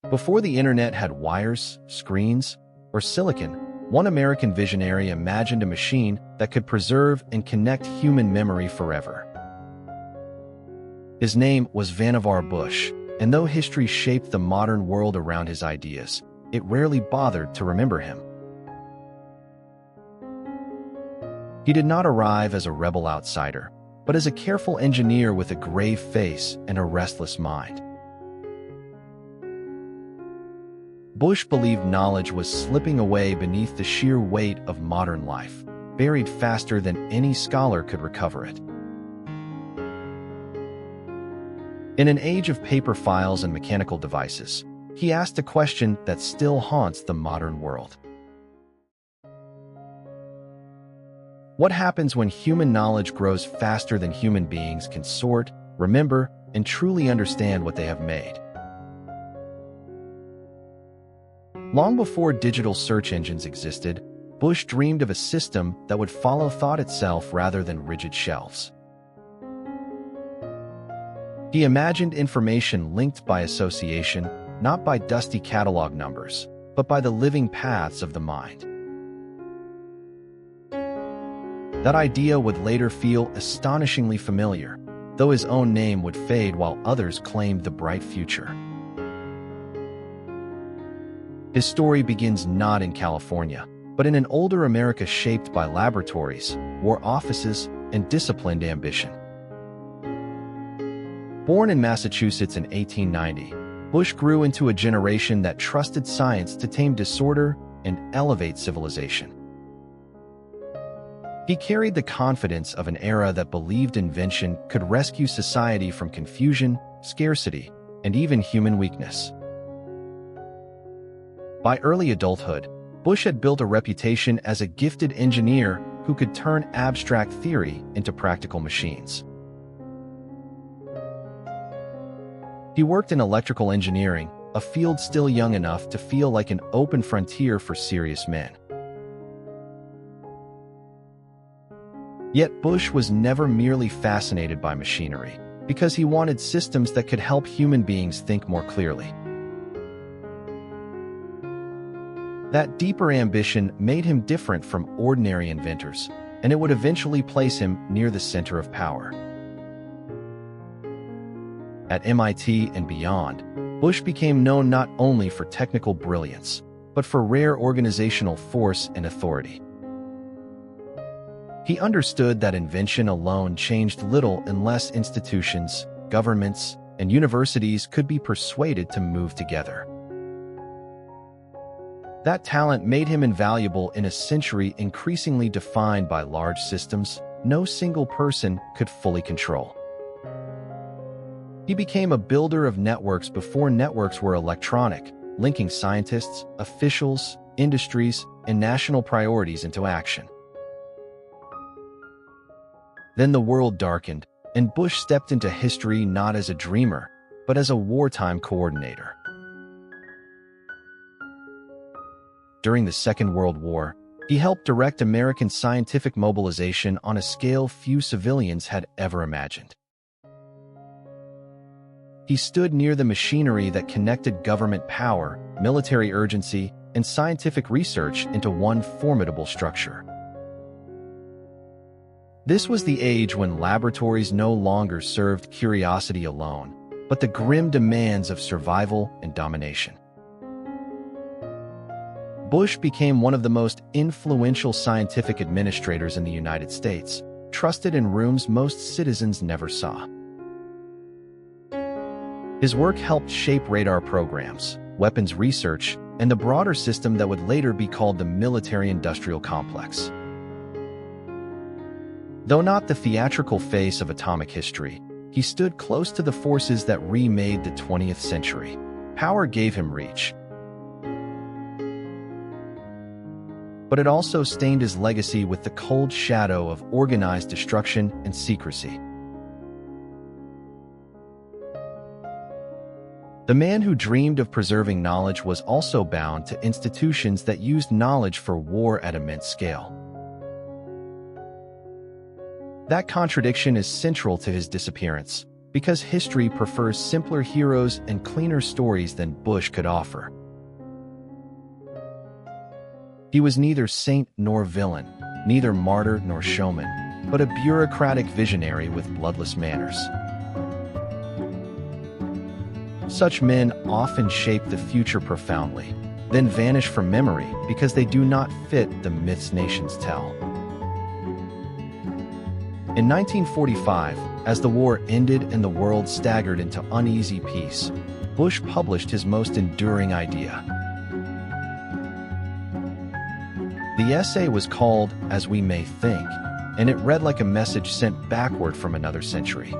Before the internet had wires, screens, or silicon, one American visionary imagined a machine that could preserve and connect human memory forever. His name was Vannevar Bush, and though history shaped the modern world around his ideas, it rarely bothered to remember him. He did not arrive as a rebel outsider, but as a careful engineer with a grave face and a restless mind. Bush believed knowledge was slipping away beneath the sheer weight of modern life, buried faster than any scholar could recover it. In an age of paper files and mechanical devices, he asked a question that still haunts the modern world. What happens when human knowledge grows faster than human beings can sort, remember, and truly understand what they have made? Long before digital search engines existed, Bush dreamed of a system that would follow thought itself rather than rigid shelves. He imagined information linked by association, not by dusty catalog numbers, but by the living paths of the mind. That idea would later feel astonishingly familiar, though his own name would fade while others claimed the bright future. His story begins not in California, but in an older America shaped by laboratories, war offices, and disciplined ambition. Born in Massachusetts in 1890, Bush grew into a generation that trusted science to tame disorder and elevate civilization. He carried the confidence of an era that believed invention could rescue society from confusion, scarcity, and even human weakness. By early adulthood, Bush had built a reputation as a gifted engineer who could turn abstract theory into practical machines. He worked in electrical engineering, a field still young enough to feel like an open frontier for serious men. Yet Bush was never merely fascinated by machinery, because he wanted systems that could help human beings think more clearly. That deeper ambition made him different from ordinary inventors, and it would eventually place him near the center of power. At MIT and beyond, Bush became known not only for technical brilliance, but for rare organizational force and authority. He understood that invention alone changed little unless institutions, governments, and universities could be persuaded to move together. That talent made him invaluable in a century increasingly defined by large systems no single person could fully control. He became a builder of networks before networks were electronic, linking scientists, officials, industries, and national priorities into action. Then the world darkened, and Bush stepped into history not as a dreamer, but as a wartime coordinator. During the Second World War, he helped direct American scientific mobilization on a scale few civilians had ever imagined. He stood near the machinery that connected government power, military urgency, and scientific research into one formidable structure. This was the age when laboratories no longer served curiosity alone, but the grim demands of survival and domination. Bush became one of the most influential scientific administrators in the United States, trusted in rooms most citizens never saw. His work helped shape radar programs, weapons research, and the broader system that would later be called the military-industrial complex. Though not the theatrical face of atomic history, he stood close to the forces that remade the 20th century. Power gave him reach, but it also stained his legacy with the cold shadow of organized destruction and secrecy. The man who dreamed of preserving knowledge was also bound to institutions that used knowledge for war at immense scale. That contradiction is central to his disappearance. because history prefers simpler heroes and cleaner stories than Bush could offer. He was neither saint nor villain, neither martyr nor showman, but a bureaucratic visionary with bloodless manners. Such men often shape the future profoundly, then vanish from memory because they do not fit the myths nations tell. In 1945, as the war ended and the world staggered into uneasy peace, Bush published his most enduring idea. The essay was called As We May Think, and it read like a message sent backward from another century.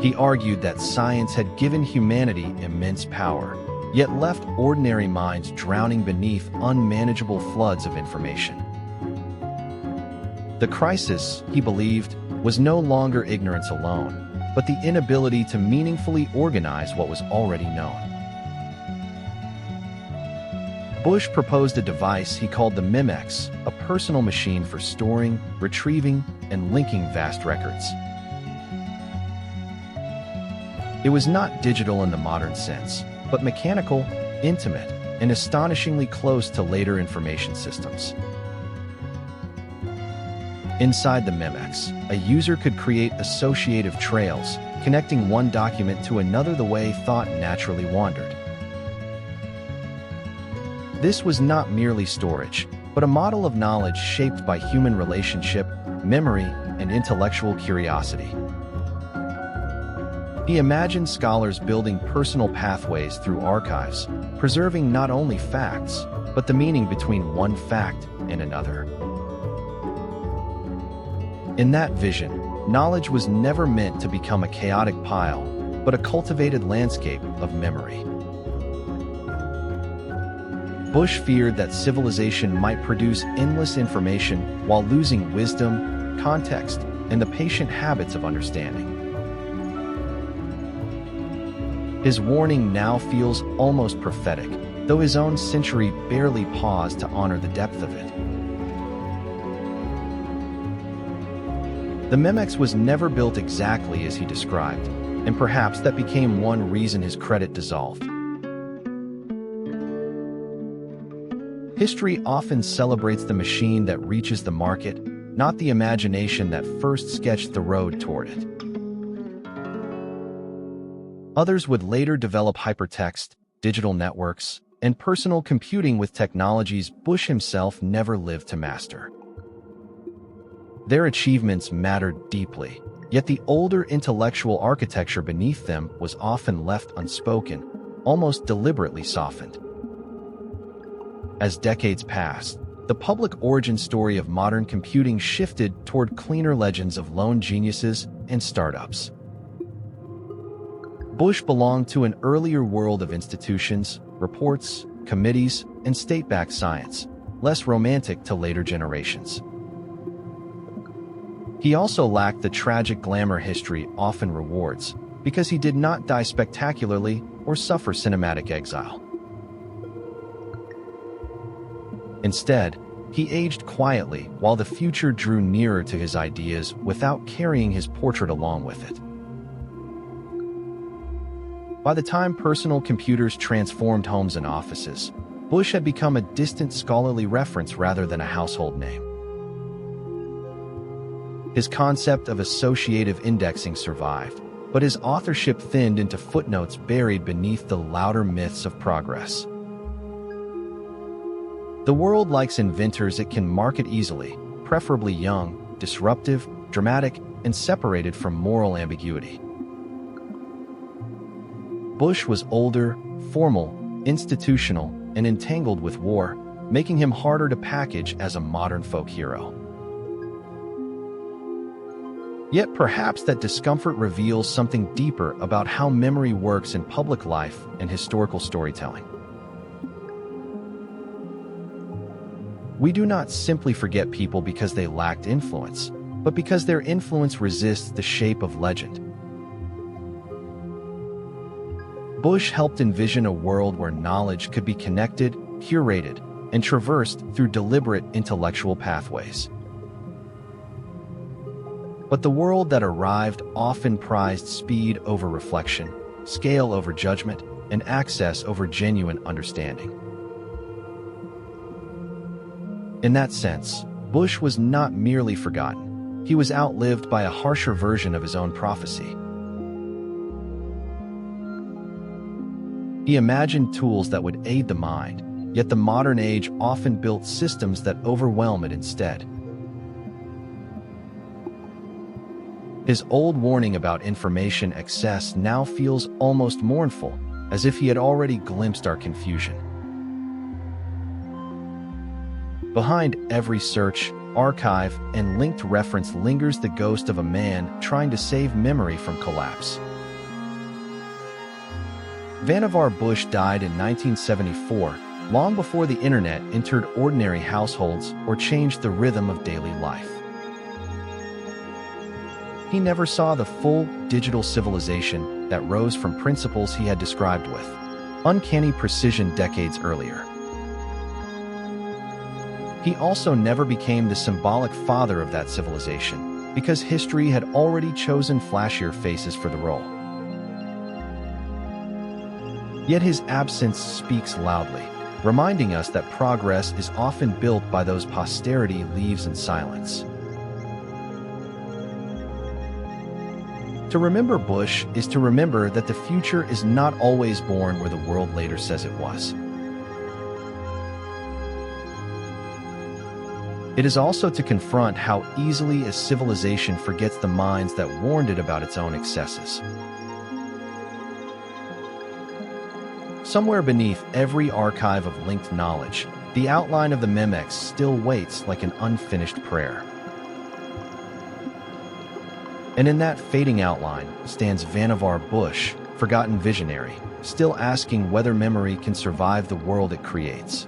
He argued that science had given humanity immense power, yet left ordinary minds drowning beneath unmanageable floods of information. The crisis, he believed, was no longer ignorance alone, but the inability to meaningfully organize what was already known. Bush proposed a device he called the Memex, a personal machine for storing, retrieving, and linking vast records. It was not digital in the modern sense, but mechanical, intimate, and astonishingly close to later information systems. Inside the Memex, a user could create associative trails, connecting one document to another the way thought naturally wandered. This was not merely storage, but a model of knowledge shaped by human relationship, memory, and intellectual curiosity. He imagined scholars building personal pathways through archives, preserving not only facts, but the meaning between one fact and another. In that vision, knowledge was never meant to become a chaotic pile, but a cultivated landscape of memory. Bush feared that civilization might produce endless information while losing wisdom, context, and the patient habits of understanding. His warning now feels almost prophetic, though his own century barely paused to honor the depth of it. The Memex was never built exactly as he described, and perhaps that became one reason his credit dissolved. History often celebrates the machine that reaches the market, not the imagination that first sketched the road toward it. Others would later develop hypertext, digital networks, and personal computing with technologies Bush himself never lived to master. Their achievements mattered deeply, yet the older intellectual architecture beneath them was often left unspoken, almost deliberately softened. As decades passed, the public origin story of modern computing shifted toward cleaner legends of lone geniuses and startups. Bush belonged to an earlier world of institutions, reports, committees, and state-backed science, less romantic to later generations. He also lacked the tragic glamour history often rewards, because he did not die spectacularly or suffer cinematic exile. Instead, he aged quietly while the future drew nearer to his ideas without carrying his portrait along with it. By the time personal computers transformed homes and offices, Bush had become a distant scholarly reference rather than a household name. His concept of associative indexing survived, but his authorship thinned into footnotes buried beneath the louder myths of progress. The world likes inventors it can market easily, preferably young, disruptive, dramatic, and separated from moral ambiguity. Bush was older, formal, institutional, and entangled with war, making him harder to package as a modern folk hero. Yet perhaps that discomfort reveals something deeper about how memory works in public life and historical storytelling. We do not simply forget people because they lacked influence, but because their influence resists the shape of legend. Bush helped envision a world where knowledge could be connected, curated, and traversed through deliberate intellectual pathways. But the world that arrived often prized speed over reflection, scale over judgment, and access over genuine understanding. In that sense, Bush was not merely forgotten. He was outlived by a harsher version of his own prophecy. He imagined tools that would aid the mind, yet the modern age often built systems that overwhelm it instead. His old warning about information excess now feels almost mournful, as if he had already glimpsed our confusion. Behind every search, archive, and linked reference lingers the ghost of a man trying to save memory from collapse. Vannevar Bush died in 1974, long before the internet entered ordinary households or changed the rhythm of daily life. He never saw the full digital civilization that rose from principles he had described with uncanny precision decades earlier. He also never became the symbolic father of that civilization, because history had already chosen flashier faces for the role. Yet his absence speaks loudly, reminding us that progress is often built by those posterity leaves in silence. To remember Bush is to remember that the future is not always born where the world later says it was. It is also to confront how easily a civilization forgets the minds that warned it about its own excesses. Somewhere beneath every archive of linked knowledge, the outline of the Memex still waits like an unfinished prayer. And in that fading outline stands Vannevar Bush, forgotten visionary, still asking whether memory can survive the world it creates.